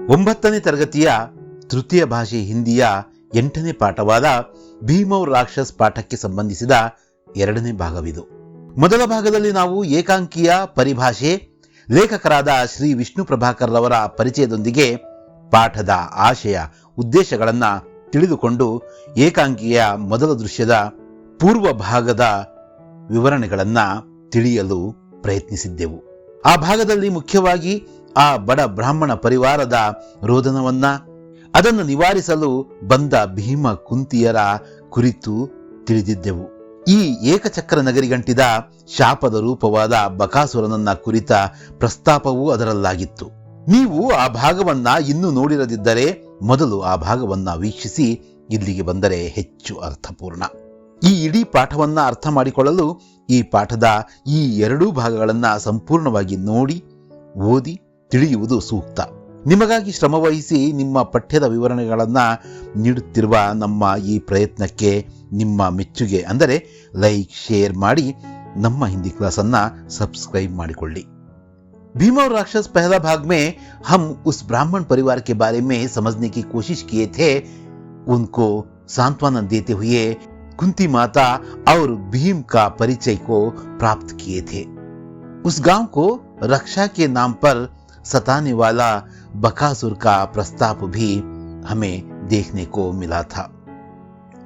9ನೇ ತರಗತಿಯ ತೃತೀಯ ಭಾಷೆ ಹಿಂದಿಯ 8ನೇ ಪಾಠವಾದ ಭೀಮೌರ್ ರಾಕ್ಷಸ್ ಪಾಠಕ್ಕೆ ಸಂಬಂಧಿಸಿದ 2ನೇ ಭಾಗವಿದು. ಮೊದಲ ಭಾಗದಲ್ಲಿ ನಾವು ಏಕಾಂಕಿಯ ಪರಿಭಾಷೆ, ಲೇಖಕರಾದ ಶ್ರೀ ವಿಷ್ಣು ಪ್ರಭಾಕರ್ ರವರ ಪರಿಚಯದೊಂದಿಗೆ ಪಾಠದ ಆಶಯ ಉದ್ದೇಶಗಳನ್ನು ತಿಳಿದುಕೊಂಡು ಏಕಾಂಕಿಯ ಮೊದಲ ದೃಶ್ಯದ ಪೂರ್ವ ಭಾಗದ ವಿವರಣೆಗಳನ್ನು ತಿಳಿಯಲು ಪ್ರಯತ್ನಿಸಿದ್ದೆವು. ಆ ಭಾಗದಲ್ಲಿ ಮುಖ್ಯವಾಗಿ ಆ ಬಡ ಬ್ರಾಹ್ಮಣ ಪರಿವಾರದ ರೋದನವನ್ನ, ಅದನ್ನು ನಿವಾರಿಸಲು ಬಂದ ಭೀಮ ಕುಂತಿಯರ ಕುರಿತು ತಿಳಿದಿದ್ದೆವು. ಈ ಏಕಚಕ್ರ ನಗರಿಗಂಟಿದ ಶಾಪದ ರೂಪವಾದ ಬಕಾಸುರನನ್ನ ಕುರಿತ ಪ್ರಸ್ತಾಪವೂ ಅದರಲ್ಲಾಗಿತ್ತು. ನೀವು ಆ ಭಾಗವನ್ನ ಇನ್ನೂ ನೋಡಿರದಿದ್ದರೆ ಮೊದಲು ಆ ಭಾಗವನ್ನ ವೀಕ್ಷಿಸಿ ಇಲ್ಲಿಗೆ ಬಂದರೆ ಹೆಚ್ಚು ಅರ್ಥಪೂರ್ಣ. ಈ ಇಡೀ ಪಾಠವನ್ನ ಅರ್ಥ ಮಾಡಿಕೊಳ್ಳಲು ಈ ಪಾಠದ ಈ 2 ಭಾಗಗಳನ್ನು ಸಂಪೂರ್ಣವಾಗಿ ನೋಡಿ ಓದಿ ತಿಳಿಯುವುದು ಸೂಕ್ತ. ನಿಮಗಾಗಿ ಶ್ರಮವಹಿಸಿ ನಿಮ್ಮ ಪಠ್ಯದ ವಿವರಣೆಗಳನ್ನು ನೀಡುತ್ತಿರುವ ನಮ್ಮ ಈ ಪ್ರಯತ್ನಕ್ಕೆ ನಿಮ್ಮ ಮೆಚ್ಚುಗೆ ಅಂದರೆ ಲೈಕ್, ಶೇರ್ ಮಾಡಿ ನಮ್ಮ ಹಿಂದಿ ಕ್ಲಾಸನ್ನು ಸಬ್ಸ್ಕ್ರೈಬ್ ಮಾಡಿಕೊಳ್ಳಿ. भीमौर राक्षस पहला भाग में हम उस ब्राह्मण परिवार के बारे में समझने की कोशिश किए थे. उनको सांत्वना देते हुए कुंती माता और भीम का परिचय को प्राप्त किए थे. उस गांव को रक्षा के नाम पर सताने वाला बकासुर का प्रस्ताव भी हमें देखने को मिला था.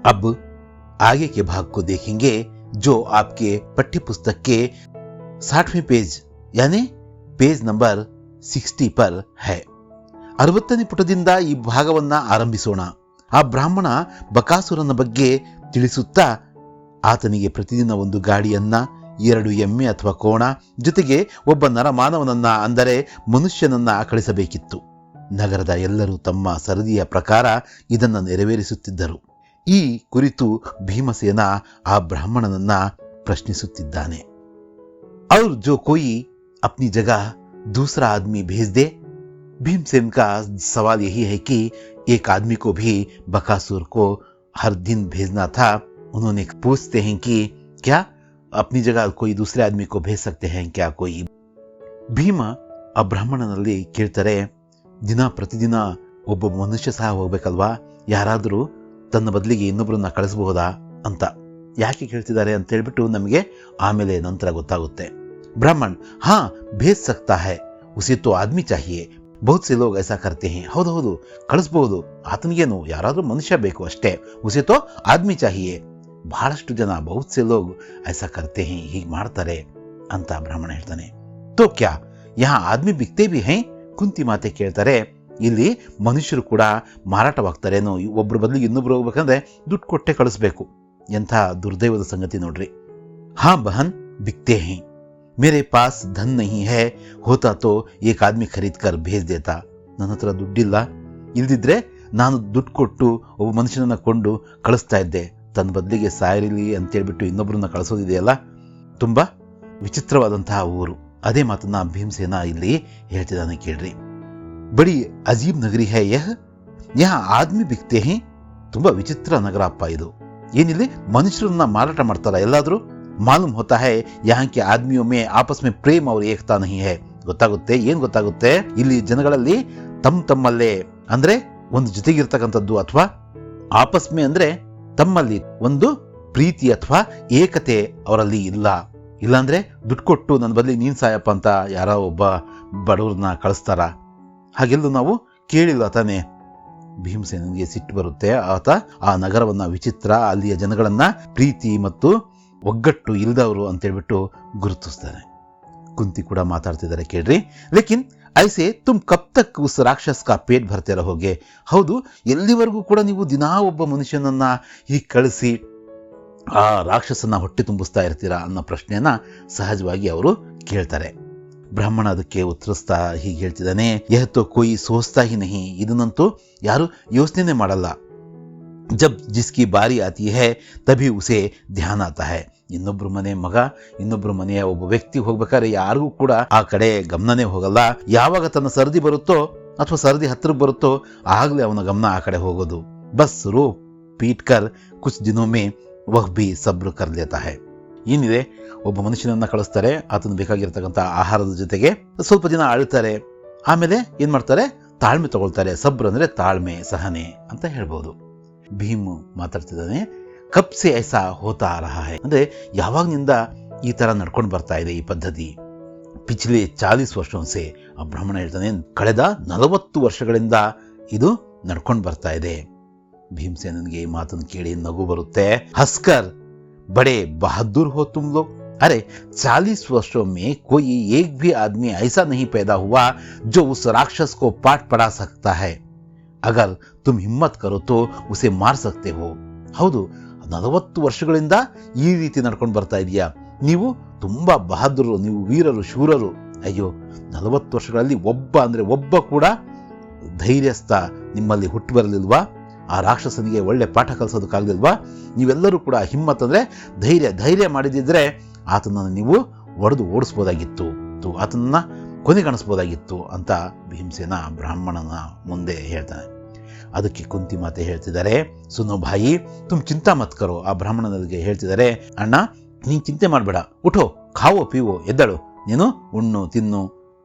अब आगे के भाग को देखेंगे जो आपके पाठ्य पुस्तक के 60वें पेज यानी ಪೇಜ್ ನಂಬರ್ 60 पर है. 60ನೇ ಪುಟದಿಂದ ಈ ಭಾಗವನ್ನ ಆರಂಭಿಸೋಣ. ಆ ಬ್ರಾಹ್ಮಣ ಬಕಾಸುರನ ಬಗ್ಗೆ ತಿಳಿಸುತ್ತಾ ಆತನಿಗೆ ಪ್ರತಿದಿನ ಒಂದು ಗಾಡಿಯನ್ನ, 2 ಎಮ್ಮೆ ಅಥವಾ ಕೋಣ, ಜೊತೆಗೆ ಒಬ್ಬ ನರಮಾನವನನ್ನ ಅಂದರೆ ಮನುಷ್ಯನನ್ನ ಕಳಿಸಬೇಕಿತ್ತು. ನಗರದ ಎಲ್ಲರೂ ತಮ್ಮ ಸರದಿಯ ಪ್ರಕಾರ ಇದನ್ನು ನೆರವೇರಿಸುತ್ತಿದ್ದರು. ಈ ಕುರಿತು ಭೀಮಸೇನ ಆ ಬ್ರಾಹ್ಮಣನನ್ನ ಪ್ರಶ್ನಿಸುತ್ತಿದ್ದಾನೆ. और जो कोई अपनी जगह दूसरा आदमी भेज दे. भीमसेन का सवाल यही है कि एक आदमी को भी बकासुर को हर दिन भेजना था. उन्होंने पूछते हैं कि क्या अपनी जगह कोई दूसरे आदमी को भेज सकते हैं क्या कोई. ಭೀಮ ಆ ಬ್ರಾಹ್ಮಣನಲ್ಲಿ ಕೇಳ್ತಾರೆ, ದಿನ ಪ್ರತಿದಿನ ಒಬ್ಬ ಮನುಷ್ಯ ಸಹ ಹೋಗ್ಬೇಕಲ್ವಾ, ಯಾರಾದರೂ ತನ್ನ ಬದಲಿಗೆ ಇನ್ನೊಬ್ಬರನ್ನ ಕಳಿಸಬಹುದಾ ಅಂತ. ಯಾಕೆ ಕೇಳ್ತಿದ್ದಾರೆ ಅಂತ ಹೇಳ್ಬಿಟ್ಟು ನಮಗೆ ಆಮೇಲೆ ನಂತರ ಗೊತ್ತಾಗುತ್ತೆ. ब्राह्मण हाँ भेज सकता है, उसे तो आदमी चाहिए. बहुत से लोग ऐसा करते हैं. ಹೌದು ಕಳಿಸಬಹುದು, ಆತನಿಗೇನು ಯಾರಾದ್ರೂ ಮನುಷ್ಯ ಬೇಕು ಅಷ್ಟೇ. उसे तो आदमी चाहिए. ಬಹಳಷ್ಟು ಜನ बहुत से लोग ऐसा करते हैं, ಹೀಗೆ ಮಾಡ್ತಾರೆ ಅಂತ ಬ್ರಾಹ್ಮಣ ಹೇಳ್ತಾನೆ. तो क्या यहाँ आदमी बिकते भी हैं. ಕುಂತಿ ಮಾತೆ ಕೇಳ್ತಾರೆ, ಇಲ್ಲಿ ಮನುಷ್ಯರು ಕೂಡ ಮಾರಾಟವಾಗ್ತಾರೇನೋ, ಒಬ್ರ ಬದಲಿಗೆ ಇನ್ನೊಬ್ರು ಹೋಗ್ಬೇಕಂದ್ರೆ ದುಡ್ಡು ಕೊಟ್ಟೆ ಕಳಿಸ್ಬೇಕು. ಎಂಥ ದುರ್ದೈವದ ಸಂಗತಿ ನೋಡ್ರಿ. हाँ बहन बिकते हैं. मेरे पास धन नहीं है, होता तो एक आदमी खरीद कर भेज देता. ನನ್ನ ಹತ್ರ ದುಡ್ಡಿಲ್ಲ, ಇಲ್ದಿದ್ರೆ ನಾನು ದುಡ್ಡು ಕೊಟ್ಟು ಒಬ್ಬ ಮನುಷ್ಯನನ್ನ ಕೊಂಡು ಕಳಿಸ್ತಾ ಇದ್ದೆ. ತನ್ನ ಬದಲಿಗೆ ಸಾಯಲಿ ಅಂತೇಳ್ಬಿಟ್ಟು ಇನ್ನೊಬ್ಬರನ್ನ ಕಳಿಸೋದಿದೆಯಲ್ಲ, ತುಂಬಾ ವಿಚಿತ್ರವಾದಂತಹ ಊರು. ಅದೇ ಮಾತನ್ನ ಭೀಮಸೇನ ಇಲ್ಲಿ ಹೇಳ್ತಿದ್ದಾನೆ ಕೇಳ್ರಿ. ಬಡಿ ಅಜೀಬ್ ನಗರಿ ಹೈ ಯಹ, ಯಹ ಆದ್ಮಿ ಬಿಕ್ತೆ ಹೈ. ತುಂಬಾ ವಿಚಿತ್ರ ನಗರ ಅಪ್ಪ ಇದು. ಏನಿಲ್ಲಿ ಮನುಷ್ಯರನ್ನ ಮಾರಾಟ ಮಾಡ್ತಾರ ಎಲ್ಲಾದ್ರೂ. मालूम होता है यहाँ के आदमियों में आपस में प्रेम और एकता नहीं है. ಗೊತ್ತಾಗುತ್ತೆ, ಏನ್ ಗೊತ್ತಾಗುತ್ತೆ, ಇಲ್ಲಿ ಜನಗಳಲ್ಲಿ ತಮ್ಮಲ್ಲೇ ಅಂದ್ರೆ ಒಂದು ಜೊತೆಗಿರ್ತಕ್ಕಂಥದ್ದು, ಅಥವಾ ಆಪಸ್ ಮೇ ಅಂದ್ರೆ ತಮ್ಮಲ್ಲಿ ಒಂದು ಪ್ರೀತಿ ಅಥವಾ ಏಕತೆ ಅವರಲ್ಲಿ ಇಲ್ಲ. ಇಲ್ಲಾಂದ್ರೆ ದುಡ್ಡು ಕೊಟ್ಟು ನನ್ನ ಬದಲಿ ನೀನ್ ಸಾಯಪ್ಪ ಅಂತ ಯಾರೋ ಒಬ್ಬ ಬಡವ್ರನ್ನ ಕಳಿಸ್ತಾರ. ಹಾಗೆಲ್ಲೂ ನಾವು ಕೇಳಿಲ್ಲ ತಾನೆ. ಭೀಮಸೇನಿಗೆ ಸಿಟ್ಟು ಬರುತ್ತೆ. ಆತ ಆ ನಗರವನ್ನ ವಿಚಿತ್ರ, ಅಲ್ಲಿಯ ಜನಗಳನ್ನ ಪ್ರೀತಿ ಮತ್ತು ಒಗ್ಗಟ್ಟು ಇಲ್ದವರು ಅಂತೇಳ್ಬಿಟ್ಟು ಗುರುತಿಸ್ತಾನೆ. ಕುಂತಿ ಕೂಡ ಮಾತಾಡ್ತಿದ್ದಾರೆ ಕೇಳ್ರಿ. ಲೇಕಿನ್ ಐಸೆ ತುಮ್ ಕಬ್ ತಕ್ ಉಸ್ ರಾಕ್ಷಸ್ ಕಾ ಪೇಟ್ ಭರ್ತೆ ರಹೋಗೆ. ಹೌದು, ಎಲ್ಲಿವರೆಗೂ ಕೂಡ ನೀವು ದಿನಾ ಒಬ್ಬ ಮನುಷ್ಯನನ್ನ ಹೀಗೆ ಕಳಿಸಿ ಆ ರಾಕ್ಷಸನ್ನ ಹೊಟ್ಟೆ ತುಂಬಿಸ್ತಾ ಇರ್ತೀರಾ ಅನ್ನೋ ಪ್ರಶ್ನೆಯನ್ನ ಸಹಜವಾಗಿ ಅವರು ಕೇಳ್ತಾರೆ. ಬ್ರಾಹ್ಮಣ ಅದಕ್ಕೆ ಉತ್ತರಿಸ್ತಾ ಹೀಗೆ ಹೇಳ್ತಿದ್ದಾನೆ, ಯಹ ತೋ ಕೋಯಿ ಸೋಚ್ತಾ ಹಿ ನಹಿ. ಇದನ್ನಂತೂ ಯಾರು ಯೋಚನೆ ಮಾಡಲ್ಲ. जब जिसकी बारी आती है तभी उसे ध्यान आता है. ಇನ್ನೊಬ್ರು ಮನೆ ಮಗ, ಇನ್ನೊಬ್ರು ಮನೆಯ ಒಬ್ಬ ವ್ಯಕ್ತಿ ಹೋಗ್ಬೇಕಾದ್ರೆ ಯಾರಿಗೂ ಕೂಡ ಆ ಕಡೆ ಗಮನನೇ ಹೋಗಲ್ಲ. ಯಾವಾಗ ತನ್ನ ಸರದಿ ಬರುತ್ತೋ ಅಥವಾ ಸರದಿ ಹತ್ತಿರ ಬರುತ್ತೋ ಆಗ್ಲೇ ಅವನ ಗಮನ ಆ ಕಡೆ ಹೋಗೋದು. ಬಸ್ ರೋ ಪೀಟ್ ಕರ್ ಕುछ ದಿನों में वह भी सब्र कर लेता है. ಏನಿದೆ, ಒಬ್ಬ ಮನುಷ್ಯನನ್ನ ಕಳಿಸ್ತಾರೆ, ಆತನ ಬೇಕಾಗಿರ್ತಕ್ಕಂಥ ಆಹಾರದ ಜೊತೆಗೆ ಸ್ವಲ್ಪ ದಿನ ಆಳ್ತಾರೆ. ಆಮೇಲೆ ಏನ್ ಮಾಡ್ತಾರೆ, ತಾಳ್ಮೆ ತಗೊಳ್ತಾರೆ. ಸಬ್ರ್ ಅಂದ್ರೆ ತಾಳ್ಮೆ, ಸಹನೆ ಅಂತ ಹೇಳ್ಬೋದು. ಭೀಮ್ ಮಾತಾಡ್ತಿದ್ದಾನೆ, ಕಬ್ ಸೆ ಐಸಾ ಹೋತಾ ರಹಾ ಹೈ, ಅಂದ್ರೆ ಯಾವಾಗ್ನಿಂದ ಈ ತರ ನಡ್ಕೊಂಡು ಬರ್ತಾ ಇದೆ ಈ ಪದ್ಧತಿ. ಪಿಚ್ಲೆ 40 ವರ್ಷೋं से, ಆ ಬ್ರಾಹ್ಮಣ ಹೇಳ್ತಾನೆ, ಕಳೆದ 40 ವರ್ಷಗಳಿಂದ ಇದು ನಡ್ಕೊಂಡು ಬರ್ತಾ ಇದೆ. ಭೀಮಸೇನನ್ಗೆ ಈ ಮಾತನ್ನು ಕೇಳಿ ನಗು ಬರುತ್ತೆ. ಹಸ್ಕರ್ ಬಡೆ ಬಹದ್ದೂರ್ ಹೋ ತುಮ್ ಲೋಗ್, अरे 40 वर्षों में कोई एक भी आदमी ऐसा नहीं पैदा हुआ जो उस राक्षस को पाठ पढ़ा सकता है. अगर तुम हिम्मत करो तो उसे मार सकते हो. ಹೌದು, 40 ವರ್ಷಗಳಿಂದ ಈ ರೀತಿ ನಡ್ಕೊಂಡು ಬರ್ತಾ ಇದೆಯಾ, ನೀವು ತುಂಬಾ ಬಹದ್ದೂರು, ನೀವು ವೀರರು, ಶೂರರು. ಅಯ್ಯೋ, 40 ವರ್ಷಗಳಲ್ಲಿ ಒಬ್ಬ ಕೂಡ ಧೈರ್ಯಸ್ಥ ನಿಮ್ಮಲ್ಲಿ ಹುಟ್ಟು ಬರಲಿಲ್ವಾ? ಆ ರಾಕ್ಷಸನಿಗೆ ಒಳ್ಳೆ ಪಾಠ ಕಲಿಸೋದಕ್ಕಾಗಲಿಲ್ವಾ? ನೀವೆಲ್ಲರೂ ಕೂಡ ಹಿಮ್ಮತ್ ಅಂದ್ರೆ ಧೈರ್ಯ ಮಾಡಿದಿದ್ರೆ ಆತನನ್ನು ನೀವು ಒಡೆದು ಓಡಿಸ್ಬೋದಾಗಿತ್ತು, ಆತನನ್ನ ಕೊನೆಗಾಣಿಸ್ಬೋದಾಗಿತ್ತು ಅಂತ ಭೀಮಸೇನ ಬ್ರಾಹ್ಮಣನ ಮುಂದೆ ಹೇಳ್ತಾನೆ. ಅದಕ್ಕೆ ಕುಂತಿ ಮಾತೆ ಹೇಳ್ತಿದ್ದಾರೆ, ಸುನೋ ಭಾಯಿ ತುಮ್ ಚಿಂತಾ ಮತ್ ಕರೋ. ಆ ಬ್ರಾಹ್ಮಣನಿಗೆ ಹೇಳ್ತಿದ್ದಾರೆ, ಅಣ್ಣ ನೀನು ಚಿಂತೆ ಮಾಡಬೇಡ, ಉಠೋ ಖಾವೋ ಪೀವೋ, ಎದ್ದಳು, ನೀನು ಉಣ್ಣು ತಿನ್ನು,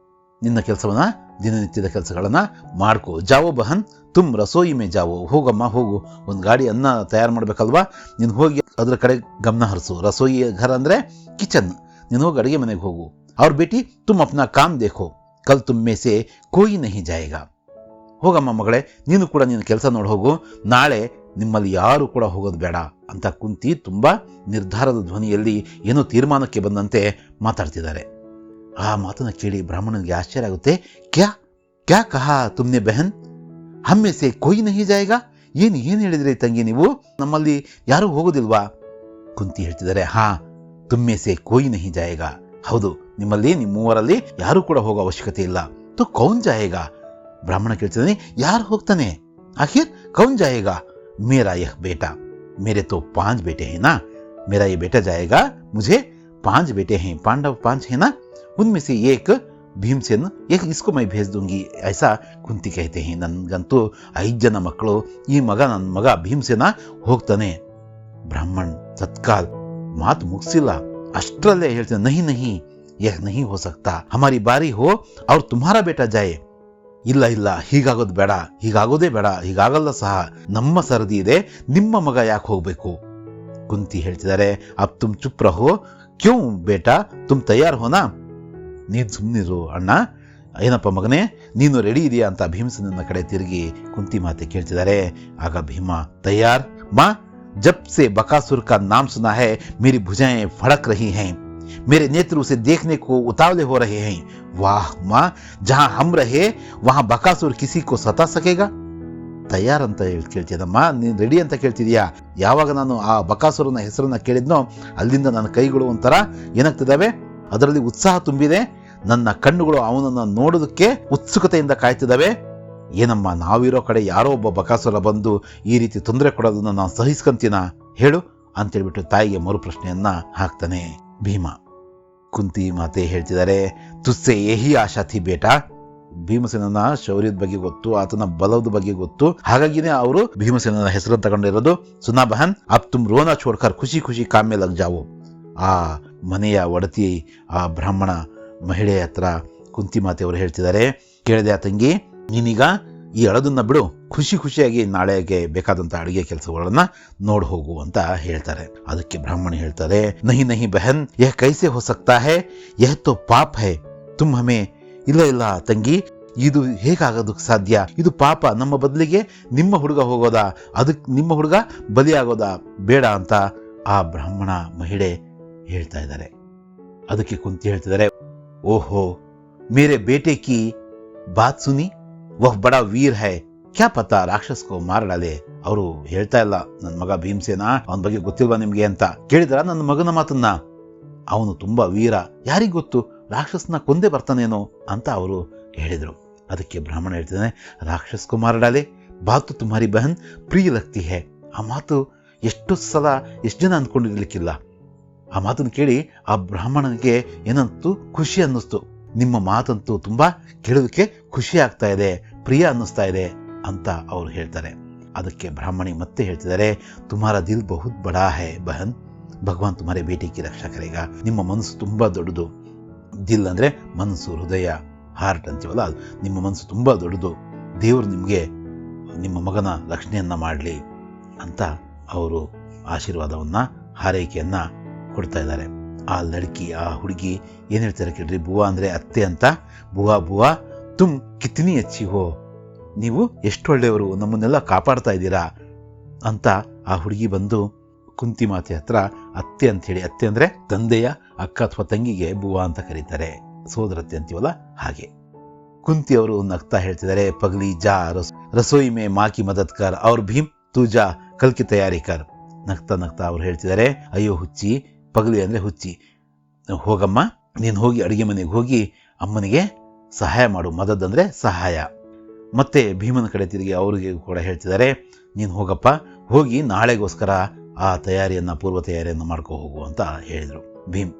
ನಿನ್ನ ಕೆಲಸವನ್ನ ದಿನನಿತ್ಯದ ಕೆಲಸಗಳನ್ನ ಮಾಡ್ಕೋ. ಜಾವೋ ಬಹನ್ ತುಮ್ ರಸೋಯಿ ಮೇ ಜಾವೋ, ಹೋಗಮ್ಮ ಹೋಗು, ಒಂದು ಗಾಡಿ ಅನ್ನ ತಯಾರು ಮಾಡ್ಬೇಕಲ್ವಾ, ನೀನು ಹೋಗಿ ಅದ್ರ ಕಡೆ ಗಮನ ಹರಿಸು. ರಸೋಯಿ ಘರ ಅಂದ್ರೆ ಕಿಚನ್, ನೀನು ಹೋಗಿ ಅಡುಗೆ ಮನೆಗೆ ಹೋಗು. ಅವ್ರ ಬೇಟಿ ತುಮ್ ಅಪ್ನಾ ಕಾಮ್ ದೇಖೋ, ಕಲ್ ತುಮ್ ಮೇ ಸೆ ಕೋಯಿ ನಹಿ ಜಾಯೇಗಾ. ಹೋಗಮ್ಮ ಮಗಳೇ, ನೀನು ಕೂಡ ನಿನ್ನ ಕೆಲಸ ನೋಡಿ ಹೋಗು, ನಾಳೆ ನಿಮ್ಮಲ್ಲಿ ಯಾರು ಕೂಡ ಹೋಗೋದು ಬೇಡ ಅಂತ ಕುಂತಿ ತುಂಬಾ ನಿರ್ಧಾರದ ಧ್ವನಿಯಲ್ಲಿ ಏನೋ ತೀರ್ಮಾನಕ್ಕೆ ಬಂದಂತೆ ಮಾತಾಡ್ತಿದ್ದಾರೆ. ಆ ಮಾತನ್ನ ಕೇಳಿ ಬ್ರಾಹ್ಮಣನಿಗೆ ಆಶ್ಚರ್ಯ ಆಗುತ್ತೆ. ಕ್ಯಾ ಕ್ಯಾ ಕಹಾ ತುಮ್ನೆ ಬೆಹನ್, ಹಮ್ಮೆ ಸೆ ಕೋಯಿ ನಹಿ ಜಾಯೇಗಾ. ಏನು ಹೇಳಿದ್ರಿ ತಂಗಿ, ನೀವು ನಮ್ಮಲ್ಲಿ ಯಾರು ಹೋಗೋದಿಲ್ವಾ? ಕುಂತಿ ಹೇಳ್ತಿದ್ದಾರೆ, ಹಾ ತುಮ್ಮೆ ಸೆ ಕೋಯಿ ನಹಿ ಜಾಯೇಗಾ. ಹೌದು, ನಿಮ್ಮಲ್ಲಿ ನಿಮ್ಮ ಮೂವರಲ್ಲಿ ಯಾರು ಕೂಡ ಹೋಗೋ ಅವಶ್ಯಕತೆ ಇಲ್ಲ. ತು ಕೌನ್ ಜಾಯೇಗಾ? ಬ್ರಾಹ್ಮಣ ಕೇಳ್ತಿದ್ದಾನೆ, ಯಾರು ಹೋಗ್ತಾನೆ? ಆಖಿರ್ ಕೌನ್ ಜಾಯೇಗಾ? ಮೇರಾ ಯಹ ಬೇಟಾ, मेरे तो 5 बेटे हैं ना, मेरा ये बेटा जाएगा, मुझे 5 बेटे हैं, पांडव 5 है ना, उनमें से एक भीमसेन, एक इसको मैं भेज दूंगी, ऐसा कुंती कहते हैं. ननगंतु 5 जन मಕ್ಕಳು, ಈ ನನ್ನ ಮಗ ಭೀಮಸೇನ ಹೋಗ್ತಾನೆ. ಬ್ರಾಹ್ಮಣ್ ತತ್ಕಾಲ್ ಮಾತು ಮುಗಿಸಿಲ್ಲ, ಅಷ್ಟರಲ್ಲೇ ಹೇಳ್ತಾನೆ, ನಹಿ ನಹಿ ಯಹ ನಹಿ ಹೋ ಸಕ್ತಾ, ಹಮಾರಿ ಬಾರಿ ಹೋ ಅವ್ರು ತುಮ್ಹಾರಾ ಬೇಟಾ ಜಾಯೆ. ಇಲ್ಲ, ಹೀಗಾಗೋದು ಬೇಡ, ಹೀಗಾಗೋದೇ ಬೇಡ, ಹೀಗಾಗಲ್ಲ ಸಹ, ನಮ್ಮ ಸರದಿ ಇದೆ, ನಿಮ್ಮ ಮಗ ಯಾಕೆ ಹೋಗ್ಬೇಕು? ಕುಂತಿ ಹೇಳ್ತಿದ್ದಾರೆ, ಅಬ್ ತುಮ್ ಚುಪ್ ರಹೋ, ಕ್ಯೂ ಬೇಟಾ ತುಮ್ ತಯಾರ್ ಹೋನಾ? ನೀನು ಸುಮ್ಮನಿರು ಅಣ್ಣ, ಏನಪ್ಪ ಮಗನೇ ನೀನು ರೆಡಿ ಇದೆಯಾ ಅಂತ ಭೀಮಸೇನನ ಕಡೆ ತಿರುಗಿ ಕುಂತಿ ಮಾತೆ ಕೇಳ್ತಿದ್ದಾರೆ. ಆಗ ಭೀಮ, ತಯಾರ್ ಮಾ, ಜಬ್ ಸೆ ಬಕಾಸುರ್ ಕಾ ನಾಮ್ ಸುನಾ ಹೈ ಮೇರಿ ಭುಜಾएं फड़क रही हैं, मेरे नेत्र उसे देखने को उतावले हो रहे हैं. वाह माँ, जहां हम रहे वहां बकाಸುर किसी को सता सकेगा. ತಯಾರ್ ಅಂತ ಕೇಳ್ತಿದ್ದಮ್ಮ, ನೀನು ರೆಡಿ ಅಂತ ಕೇಳ್ತಿದ್ಯಾ? ಯಾವಾಗ ನಾನು ಆ ಬಕಾಸುರನ ಹೆಸರನ್ನ ಕೇಳಿದ್ನೋ ಅಲ್ಲಿಂದ ನನ್ನ ಕೈಗಳು ಒಂಥರ ಏನಾಗ್ತಿದ್ದಾವೆ, ಅದರಲ್ಲಿ ಉತ್ಸಾಹ ತುಂಬಿದೆ, ನನ್ನ ಕಣ್ಣುಗಳು ಅವನನ್ನ ನೋಡೋದಕ್ಕೆ ಉತ್ಸುಕತೆಯಿಂದ ಕಾಯ್ತಿದ್ದಾವೆ. ಏನಮ್ಮ, ನಾವಿರೋ ಕಡೆ ಯಾರೋ ಒಬ್ಬ ಬಕಾಸುರ ಬಂದು ಈ ರೀತಿ ತೊಂದರೆ ಕೊಡೋದನ್ನ ನಾನು ಸಹಿಸ್ಕೊಂತೀನ ಹೇಳು ಅಂತೇಳ್ಬಿಟ್ಟು ತಾಯಿಗೆ ಮರುಪ್ರಶ್ನೆಯನ್ನ ಹಾಕ್ತಾನೆ ಭೀಮ. ಕುಂತಿ ಮಾತೆ ಹೇಳ್ತಿದ್ದಾರೆ, ತುಸ್ಸೆ ಯಹಿ ಆಶಾ ಥಿ ಬೇಟಾ. ಭೀಮಸೇನನ ಶೌರ್ಯದ ಬಗ್ಗೆ ಗೊತ್ತು, ಆತನ ಬಲದ ಬಗ್ಗೆ ಗೊತ್ತು, ಹಾಗಾಗಿನೇ ಅವರು ಭೀಮಸೇನನ ಹೆಸರನ್ನು ತಗೊಂಡಿರೋದು. ಸುನಾ ಬಹನ್, ಅಬ್ ತುಮ್ ರೋನಾ ಚೋಡ್ಕರ್ ಖುಷಿ ಖುಷಿ ಕಾಮೆ ಲಗ್ ಜಾವೋ. ಆ ಮನೆಯ ಒಡತಿ ಆ ಬ್ರಾಹ್ಮಣ ಮಹಿಳೆಯ ಹತ್ರ ಕುಂತಿ ಮಾತೆ ಅವರು ಹೇಳ್ತಿದ್ದಾರೆ, ಕೇಳಿದೆ ಆ ತಂಗಿ, ನೀನೀಗ ಈ ಅಳದನ್ನ ಬಿಡು, ಖುಷಿಯಾಗಿ ನಾಳೆಗೆ ಬೇಕಾದಂತ ಅಡುಗೆ ಕೆಲಸಗಳನ್ನ ನೋಡ್ ಹೋಗು ಅಂತ ಹೇಳ್ತಾರೆ. ಅದಕ್ಕೆ ಬ್ರಾಹ್ಮಣ ಹೇಳ್ತಾರೆ, ನಹಿ ನಹಿ ಬಹನ್, ಯಹ ಕೈಸೆ ಹೋ ಸಕ್ತಾ ಹೈ, ಯಹ ತೋ ಪಾಪ್ ಹೈ, ತುಮ್ ಹಮೇ. ಇಲ್ಲ ತಂಗಿ, ಇದು ಹೇಗಾಗೋದಕ್ಕೆ ಸಾಧ್ಯ? ಇದು ಪಾಪ, ನಮ್ಮ ಬದಲಿಗೆ ನಿಮ್ಮ ಹುಡುಗ ಹೋಗೋದಾ, ಅದಕ್ಕೆ ನಿಮ್ಮ ಹುಡುಗ ಬಲಿಯಾಗೋದಾ, ಬೇಡ ಅಂತ ಆ ಬ್ರಾಹ್ಮಣ ಮಹಿಳೆ ಹೇಳ್ತಾ ಇದ್ದಾರೆ. ಅದಕ್ಕೆ ಕುಂತಿ ಹೇಳ್ತಿದ್ದಾರೆ, ಓಹೋ ಮೇರೆ ಬೇಟೆ ಕಿ ಬಾತ್ ಸುನಿ, ವಹ್ ಬಡಾ ವೀರ್ ಹೈ, ಕ್ಯಾ ಪತಾ ರಾಕ್ಷಸ್ ಕೋ ಮಾರ್ ಡಾಲೆ. ಅವರು ಹೇಳ್ತಾ ಇಲ್ಲ, ನನ್ನ ಮಗ ಭೀಮಸೇನ, ಅವನ ಬಗ್ಗೆ ಗೊತ್ತಿಲ್ವಾ ನಿಮ್ಗೆ ಅಂತ ಕೇಳಿದ್ರ ನನ್ನ ಮಗನ ಮಾತನ್ನ. ಅವನು ತುಂಬಾ ವೀರ, ಯಾರಿಗ್ ಗೊತ್ತು, ರಾಕ್ಷಸನ ಕೊಂದೇ ಬರ್ತಾನೇನೋ ಅಂತ ಅವರು ಹೇಳಿದ್ರು. ಅದಕ್ಕೆ ಬ್ರಾಹ್ಮಣ ಹೇಳ್ತಿದ್ದಾನೆ, ರಾಕ್ಷಸ್ ಕೋ ಮಾರ್ ಡಾಲೆ, ಬಾತು ತುಮಾರಿ ಬಹನ್ ಪ್ರಿಯ ಲಗ್ತಿ ಹೈ. ಆ ಮಾತು ಎಷ್ಟು ಜನ ಅಂದ್ಕೊಂಡಿರ್ಲಿಕ್ಕಿಲ್ಲ. ಆ ಮಾತನ್ನು ಕೇಳಿ ಆ ಬ್ರಾಹ್ಮಣನಿಗೆ ಏನಂತೂ ಖುಷಿ ಅನ್ನಿಸ್ತು. ನಿಮ್ಮ ಮಾತಂತೂ ತುಂಬಾ ಕೇಳೋದಕ್ಕೆ ಖುಷಿ ಆಗ್ತಾ ಇದೆ, ಪ್ರಿಯ ಅನ್ನಿಸ್ತಾ ಇದೆ ಅಂತ ಅವರು ಹೇಳ್ತಾರೆ. ಅದಕ್ಕೆ ಬ್ರಾಹ್ಮಣಿ ಮತ್ತೆ ಹೇಳ್ತಿದ್ದಾರೆ, ತುಮಾರಾ ದಿಲ್ ಬಹುತ್ ಬಡಾ ಹೈ ಬಹನ್, ಭಗವಾನ್ ತುಮಾರೇ ಬೇಟಿ ಕಿ ರಕ್ಷಾ ಕರೇಗಾ. ನಿಮ್ಮ ಮನಸ್ಸು ತುಂಬಾ ದೊಡ್ಡದು. ದಿಲ್ ಅಂದ್ರೆ ಮನಸ್ಸು, ಹೃದಯ, ಹಾರ್ಟ್ ಅಂತೀವಲ್ಲ, ನಿಮ್ಮ ಮನಸ್ಸು ತುಂಬಾ ದೊಡ್ಡದು. ದೇವರು ನಿಮಗೆ ನಿಮ್ಮ ಮಗನ ರಕ್ಷಣೆಯನ್ನ ಮಾಡಲಿ ಅಂತ ಅವರು ಆಶೀರ್ವಾದವನ್ನ ಹಾರೈಕೆಯನ್ನ ಕೊಡ್ತಾ ಇದ್ದಾರೆ. ಆ ಲಡ್ಕಿ, ಆ ಹುಡುಗಿ ಏನು ಹೇಳ್ತಾರೆ ಕೇಳ್ರಿ, ಬುವಾ ಅಂದರೆ ಅತ್ತೆ ಅಂತ. ಬುವಾ ಬುವಾ ತುಮ್ ಕಿತ್ನಿ ಅಚ್ಚಿ ಹೋ, ನೀವು ಎಷ್ಟು ಒಳ್ಳೆಯವರು, ನಮ್ಮನ್ನೆಲ್ಲ ಕಾಪಾಡ್ತಾ ಇದ್ದೀರಾ ಅಂತ ಆ ಹುಡುಗಿ ಬಂದು ಕುಂತಿ ಮಾತೆ ಹತ್ರ ಅತ್ತೆ ಅಂತ ಹೇಳಿ, ಅತ್ತೆ ಅಂದರೆ ತಂದೆಯ ಅಕ್ಕ ಅಥವಾ ತಂಗಿಗೆ ಬುವಾ ಅಂತ ಕರೀತಾರೆ, ಸೋದರತ್ತೆ ಅಂತೀವಲ್ಲ ಹಾಗೆ. ಕುಂತಿ ಅವರು ನಗ್ತಾ ಹೇಳ್ತಿದ್ದಾರೆ, ಪಗಲಿ ಜಾ ರಸೋಯಿ ಮೇ ಮಾ ಕಿ ಮದದ್ ಕರ್ ಅವ್ರ ಭೀಮ್ ತೂ ಜಾ ಕಲ್ ಕಿ ತಯಾರಿ ಕರ್. ನಗ್ತಾ ನಗ್ತಾ ಅವ್ರು ಹೇಳ್ತಿದ್ದಾರೆ, ಅಯ್ಯೋ ಹುಚ್ಚಿ, ಪಗಲಿ ಅಂದರೆ ಹುಚ್ಚಿ, ಹೋಗಮ್ಮ ನೀನು ಹೋಗಿ ಅಡುಗೆ ಮನೆಗೆ ಹೋಗಿ ಅಮ್ಮನಿಗೆ ಸಹಾಯ ಮಾಡು. ಮದದ್ ಅಂದರೆ ಸಹಾಯ. ಮತ್ತೆ ಭೀಮನ ಕಡೆ ತಿರುಗಿ ಅವರಿಗೆ ಕೂಡ ಹೇಳ್ತಿದ್ದಾರೆ, ನೀನು ಹೋಗಪ್ಪ, ಹೋಗಿ ನಾಳೆಗೋಸ್ಕರ ಆ ತಯಾರಿಯನ್ನು ಪೂರ್ವ ತಯಾರಿಯನ್ನು ಮಾಡ್ಕೊ ಹೋಗು ಅಂತ ಹೇಳಿದರು. ಭೀಮ್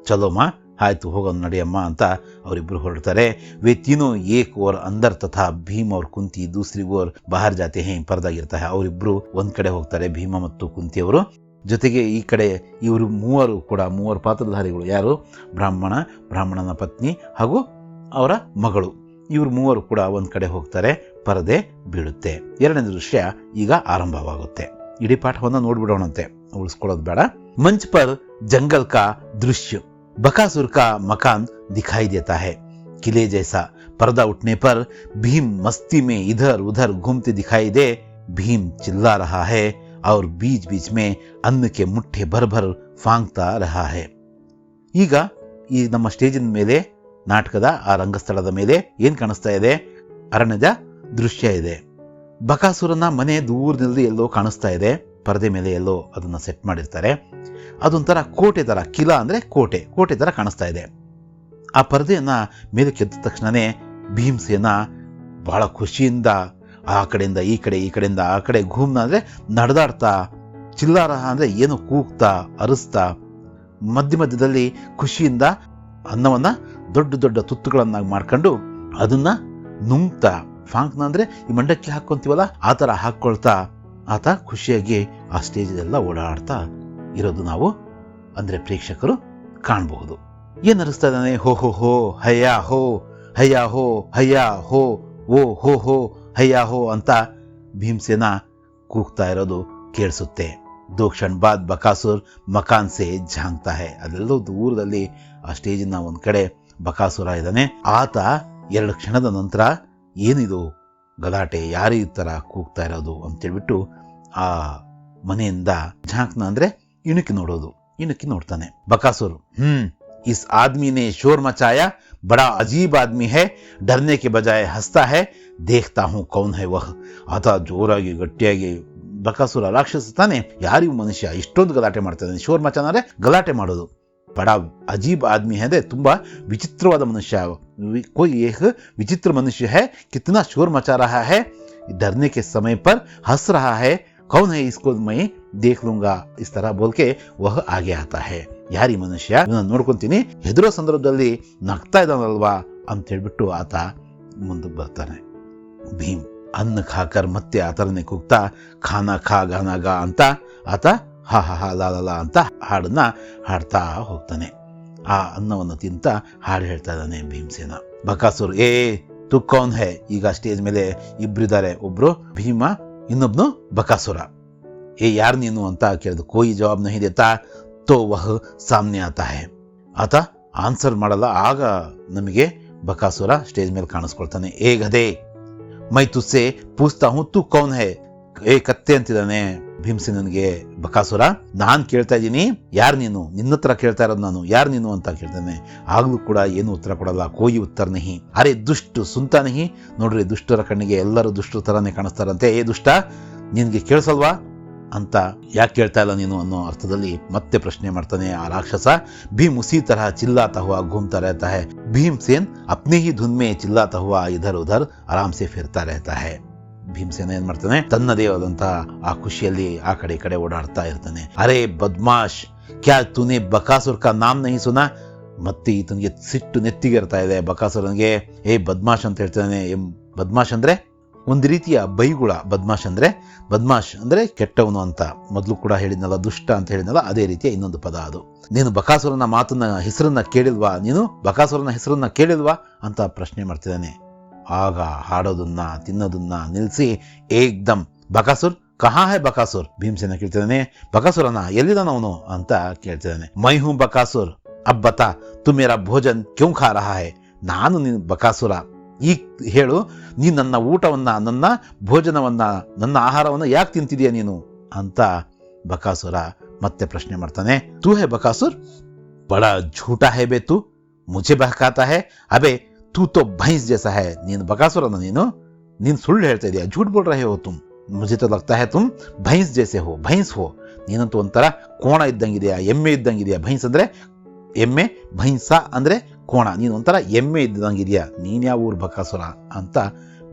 ಚಲೋಮ್ಮ, ಆಯಿತು ಹೋಗೋಣ ನಡಿಯಮ್ಮ ಅಂತ ಅವರಿಬ್ಬರು ಹೊರಡ್ತಾರೆ. वे तीनों एक और अंदर तथा ಭೀಮ್ और ಕುಂತಿ दूसरी ओर बाहर जाते हैं ಪರದಾಗಿರ್ತಾ है. ಅವರಿಬ್ಬರು ಒಂದ್ ಕಡೆ ಹೋಗ್ತಾರೆ, ಭೀಮ ಮತ್ತು ಕುಂತಿಯವರು. ಜೊತೆಗೆ ಈ ಕಡೆ ಇವರು ಮೂವರು ಪಾತ್ರಧಾರಿಗಳು. ಯಾರು? ಬ್ರಾಹ್ಮಣನ ಪತ್ನಿ ಹಾಗೂ ಅವರ ಮಗಳು. ಇವರು ಮೂವರು ಕೂಡ ಒಂದ್ ಕಡೆ ಹೋಗ್ತಾರೆ. ಪರದೆ ಬೀಳುತ್ತೆ. ಎರಡನೇ ದೃಶ್ಯ ಈಗ ಆರಂಭವಾಗುತ್ತೆ. ಇಡೀ ಪಾಠವನ್ನ ನೋಡ್ಬಿಡೋಣಂತೆ, ಉಳಿಸ್ಕೊಳ್ಳೋದು ಬೇಡ. ಮಂಚ್ ಪರ್ ಜಂಗಲ್ ಕಾ ದೃಶ್ಯ, बकासुर का मकान दिखाई देता है किले जैसा. पर्दा उठने पर भीम मस्ती में इधर उधर घूमते दिखाई दे. भीम चिल्ला रहा है और बीच बीच में अन्न के मुट्ठे भर भर फांगता रहा है. ಈಗ ಈ ನಮ್ಮ ಸ್ಟೇಜಿನ ಮೇಲೆ, ನಾಟಕದ ಆ ರಂಗಸ್ಥಳದ ಮೇಲೆ ಏನ್ ಕಾಣಿಸ್ತಾ ಇದೆ? ಅರಣ್ಯದ ದೃಶ್ಯ ಇದೆ. ಬಕಾಸುರನ ಮನೆ ದೂರದಲ್ಲಿ ಎಲ್ಲೋ ಕಾಣಿಸ್ತಾ ಇದೆ. ಪರದೆ ಮೇಲೆ ಎಲ್ಲೋ ಅದನ್ನ ಸೆಟ್ ಮಾಡಿರ್ತಾರೆ. ಅದೊಂಥರ ಕೋಟೆ ತರ, ಕಿಲಾ ಅಂದ್ರೆ ಕೋಟೆ ತರ ಕಾಣಿಸ್ತಾ ಇದೆ. ಆ ಪರದೆಯನ್ನ ಮೇಲೆ ಕೆದ್ದ ತಕ್ಷಣನೇ ಭೀಮಸೇನ ಬಹಳ ಖುಷಿಯಿಂದ ಆ ಕಡೆಯಿಂದ ಈ ಕಡೆ, ಈ ಕಡೆಯಿಂದ ಆ ಕಡೆ ಘೂಮ್ನ ಅಂದ್ರೆ ನಡೆದಾಡ್ತಾ, ಚಿಲ್ಲಾರಹ ಅಂದ್ರೆ ಏನು ಕೂಗ್ತಾ ಅರಸ್ತಾ, ಮಧ್ಯದಲ್ಲಿ ಖುಷಿಯಿಂದ ಅನ್ನವನ್ನ ದೊಡ್ಡ ದೊಡ್ಡ ತುತ್ತುಗಳನ್ನಾಗಿ ಮಾಡ್ಕೊಂಡು ಅದನ್ನ ನುಂಗ್ತಾ, ಫಾಂಕ್ನ ಅಂದ್ರೆ ಈ ಮಂಡಕ್ಕಿ ಹಾಕೊಂತೀವಲ್ಲ ಆ ತರ ಹಾಕೊಳ್ತಾ ಆತ ಖುಷಿಯಾಗಿ ಆ ಸ್ಟೇಜ್ ಎಲ್ಲ ಓಡಾಡ್ತಾ ಇರೋದು ನಾವು ಅಂದ್ರೆ ಪ್ರೇಕ್ಷಕರು ಕಾಣಬಹುದು. ಏನ್ ಅನಿಸ್ತಾ ಇದ್ದಾನೆ? ಹೋ ಹೋ ಹೋ ಹಯ್ಯಾ ಹೋ ಹಯ್ಯಾ ಹೋ ಹಯ್ಯಾ ಹೋ ಓ ಹೋ ಹೋ ಹಯ್ಯಾ ಹೋ ಅಂತ ಭೀಮಸೇನ ಕೂಗ್ತಾ ಇರೋದು ಕೇಳಿಸುತ್ತೆ. ದೋ ಕ್ಷಣ ಬಾದ್ ಬಕಾಸುರ್ ಮಕಾನ್ ಸೆ ಝಾಂಗ್ತಾ ಹೈ. ಅದೆಲ್ಲೋ ದೂರದಲ್ಲಿ ಆ ಸ್ಟೇಜಿನ ಒಂದ್ ಕಡೆ ಬಕಾಸುರ ಇದ್ದಾನೆ. ಆತ 2 ಕ್ಷಣದ ನಂತರ ಏನಿದು ಗಲಾಟೆ, ಯಾರು ಈ ತರ ಕೂಗ್ತಾ ಇರೋದು ಅಂತೇಳ್ಬಿಟ್ಟು ಆ ಮನೆಯಿಂದ ಝಾಂಕ್ನ ಅಂದ್ರೆ ಇಣುಕಿ ನೋಡ್ತಾನೆ. ಬಕಾಸುರ್ ಇಸ್ ಆದ್ಮಿನೇ ಶೋರ್ ಮಚಾಯಾ, ಬಡಾ ಅಜೀಬ್ ಆದ್ಮಿ ಹೈ, ಡರ್ನೆ ಕೆ ಬಜಾಯ್ ಹಸ್ತಾ ಹೈ, ದೇಖ್ತಾ ಹೂಂ ಕೌನ್ ಹೈ ವಹ್. ಆತ ಜೋರಾಗಿ ಗಟ್ಟಿಯಾಗಿ, ಬಕಾಸುರ ರಾಕ್ಷಸ ತಾನೆ, ಯಾರಿಗೂ ಮನುಷ್ಯ ಇಷ್ಟೊಂದು ಗಲಾಟೆ ಮಾಡ್ತಾನೆ. ಶೋರ್ ಮಚಾನ ಅಂದ್ರೆ ಗಲಾಟೆ ಮಾಡೋದು. ಬಡಾ ಅಜೀಬ್ ಆದ್ಮಿ ಹೈ ಅಂದ್ರೆ ತುಂಬಾ ವಿಚಿತ್ರವಾದ ಮನುಷ್ಯ. कोई एक विचित्र मनुष्य है, कितना शोर मचा रहा है, डरने के समय पर हंस रहा है, कौन है इसको मैं देख लूंगा, इस तरह बोल के वह आगे आता है. ಯಾರಿ ಮನುಷ್ಯ, ಇವನ್ನ ನೋಡ್ಕೊಂತೀನಿ, ಹೆದರೋ ಸಂದರ್ಭದಲ್ಲಿ ನಗ್ತಾ ಇದ್ದಾನಲ್ವಾ ಅಂತ ಹೇಳ್ಬಿಟ್ಟು ಆತ ಮುಂದಕ್ಕೆ ಬರ್ತಾನೆ. ಭೀಮ್ ಅನ್ನ ಖಾಕರ್ ಮತ್ತೆ ಆತರನೇ ಕೂಗ್ತಾ ಖಾನಾ ಖಾ ಗಾನಾ ಗಾ ಅಂತ ಆತ ಹಾ ಹಾ ಹಾ ಲಾ ಲಾ ಅಂತ ಹಾಡನ್ನ ಹಾಡ್ತಾ ಹೋಗ್ತಾನೆ. ಆ ಅನ್ನವನ್ನು ತಿಂತ ಹಾಡು ಹೇಳ್ತಾ ಇದ್ದಾನೆ ಭೀಮಸೇನ. ಬಕಾಸುರ್ ಏ ತು ಕೌನ್ ಹೈ. ಈಗ ಸ್ಟೇಜ್ ಮೇಲೆ ಇಬ್ರಿದ್ದಾರೆ, ಒಬ್ರು ಭೀಮ, ಇನ್ನೊಬ್ನು ಬಕಾಸುರ. ಏ ಯಾರು ನೀನು ಅಂತ ಕೇಳಿದ. ಕೋಯಿ ಜವಾಬ್ ನಹಿ ದೇತಾ ತೋ ವಹ ಸಾಮ್ನೆ ಆತಾ ಹೈ. ಆತ ಆನ್ಸರ್ ಮಾಡಲ್ಲ. ಆಗ ನಮಗೆ ಬಕಾಸುರ ಸ್ಟೇಜ್ ಮೇಲೆ ಕಾಣಿಸ್ಕೊಳ್ತಾನೆ. ಏ ಗಧೆ ಮೈ ತುಸ್ಸೆ ಪೂಸ್ತಾ ಹೂಂ ತು ಕೌನ್ ಹೈ. ಏ ಕತ್ತೆ ಅಂತಿದ್ದಾನೆ ಭೀಮಸೇನನ್ಗೆ ಬಕಾಸುರ. ನಾನ್ ಕೇಳ್ತಾ ಇದ್ದೀನಿ, ಯಾರು ನೀನು? ನಿನ್ನ ಹತ್ರ ಕೇಳ್ತಾ ಇರೋದು ನಾನು, ಯಾರು ನೀನು ಅಂತ ಕೇಳ್ತಾನೆ. ಆಗ್ಲೂ ಕೂಡ ಏನು ಉತ್ತರ ಕೊಡಲ್ಲ. ಕೋಯಿ ಉತ್ತರ ನಹಿ. ಅರೆ ದುಷ್ಟು ಸುಂತ ನಹಿ. ನೋಡ್ರಿ, ದುಷ್ಟರ ಕಣ್ಣಿಗೆ ಎಲ್ಲರೂ ದುಷ್ಟರ ತರಾನೇ ಕಾಣಿಸ್ತಾರಂತೆ. ಏ ದುಷ್ಟ, ನಿನ್ಗೆ ಕೇಳಿಸಲ್ವಾ ಅಂತ ಯಾಕೆ ಕೇಳ್ತಾ ಇಲ್ಲ ನೀನು ಅನ್ನೋ ಅರ್ಥದಲ್ಲಿ ಮತ್ತೆ ಪ್ರಶ್ನೆ ಮಾಡ್ತಾನೆ ಆ ರಾಕ್ಷಸ. ಭೀಮ್ ಉಸಿ ತರಹ ಚಿಲ್ಲಾತಾ ಹುआ घूमता रहता है. ಭೀಮಸೇನ್ ಅಪ್ನೆ ಹಿ ಧುನ್ ಮೇ ಚಿಲ್ಲಾತಾ ಹುआ ಇಧರ್ ಉಧರ್ ಆರಾಮ್ ಸೆ ಫಿರ್ತಾ रहता है. ಭೀಮಸೇನ ಏನ್ ಮಾಡ್ತಾನೆ, ತನ್ನದೇ ಆದಂತಹ ಆ ಖುಷಿಯಲ್ಲಿ ಆ ಕಡೆ ಈ ಕಡೆ ಓಡಾಡ್ತಾ ಇರ್ತಾನೆ. ಅರೆ ಬದ್ಮಾಶ್, ಕ್ಯಾ ತೂನೆ ಬಕಾಸುರ್ ಕಾ ನಾಮ್ ನಹಿ ಸುನಾ. ಮತ್ತೆ ಈತನಿಗೆ ಸಿಟ್ಟು ನೆತ್ತಿಗೆ ಇರ್ತಾ ಇದೆ. ಬಕಾಸುರನಿಗೆ ಏ ಬದ್ಮಾಶ್ ಅಂತ ಹೇಳ್ತಾನೆ. ಬದ್ಮಾಶ್ ಅಂದ್ರೆ ಒಂದು ರೀತಿಯ ಬೈಗುಳ. ಬದ್ಮಾಶ್ ಅಂದ್ರೆ ಕೆಟ್ಟವನು ಅಂತ ಮೊದಲು ಕೂಡ ಹೇಳಿದ್ನಲ್ಲ, ದುಷ್ಟ ಅಂತ ಹೇಳಿದ್ನಲ್ಲ, ಅದೇ ರೀತಿಯ ಇನ್ನೊಂದು ಪದ ಅದು. ನೀನು ಬಕಾಸುರನ ಹೆಸರನ್ನ ಕೇಳಿಲ್ವಾ ಅಂತ ಪ್ರಶ್ನೆ ಮಾಡ್ತಿದ್ದಾನೆ. ಆಗ ಹಾಡೋದನ್ನ ತಿನ್ನೋದನ್ನ ನಿಲ್ಲಿಸಿ ಏಕ್ದಮ್ ಬಕಾಸುರ್ ಕಹಾ ಹೈ ಬಕಾಸುರ್ ಭೀಮಸೇನ ಕೇಳ್ತಿದ್ದಾನೆ. ಬಕಾಸುರನ ಎಲ್ಲಿದ್ದಾನ ಅವನು ಅಂತ ಕೇಳ್ತಿದ್ದಾನೆ. ಮೈ ಹೂ ಬಕಾಸುರ್ ಅಬ್ ಬತಾ ತು ಮೇರಾ ಭೋಜನ್ ಕ್ಯೂ ಖಾ ರಹಾ ಹೈ. ನಾನು ನಿನ್ ಬಕಾಸುರ, ಈಗ ಹೇಳು, ನೀನು ನನ್ನ ಊಟವನ್ನ, ನನ್ನ ಭೋಜನವನ್ನ, ನನ್ನ ಆಹಾರವನ್ನ ಯಾಕೆ ತಿಂತಿದೀಯ ನೀನು ಅಂತ ಬಕಾಸುರ ಮತ್ತೆ ಪ್ರಶ್ನೆ ಮಾಡ್ತಾನೆ. ತೂ ಹೇ ಬಕಾಸುರ್, ಬಡ ಝೂಟಾ ಹೇ ಬೇ ತೂ, ಮುझे ಬಹಕಾತಾ ಹೇ, ಅಬೇ ತೂ ತೋ ಭೈಂಸ್ ಜೈಸಾ ಹೇ. ನೀನು ಬಕಾಸುರನ, ನೀನು ಸುಳ್ಳು ಹೇಳ್ತಾ ಇದೀಯ, ಝೂಟ್ ಬೋಲ್ ರಹೇ ಹೋ ತುಮ್, ಮುझे तो लगता है तुम भैंस जैसे हो, भैंस हो. ನೀನಂತೂ ಒಂಥರ ಕೋಣ ಇದ್ದಂಗಿದೆಯಾ, ಎಮ್ಮೆ ಇದ್ದಂಗಿದೆಯಾ. ಭೈಂಸ್ ಅಂದ್ರೆ ಎಮ್ಮೆ, ಭೈಂಸ ಅಂದ್ರೆ ಕೋಣ. ನೀನು ಒಂಥರ ಎಮ್ಮೆ ಇದ್ದಂಗಿದೆಯಾ, ನೀನ್ ಯಾವ ಊರು ಬಕಾಸುರ ಅಂತ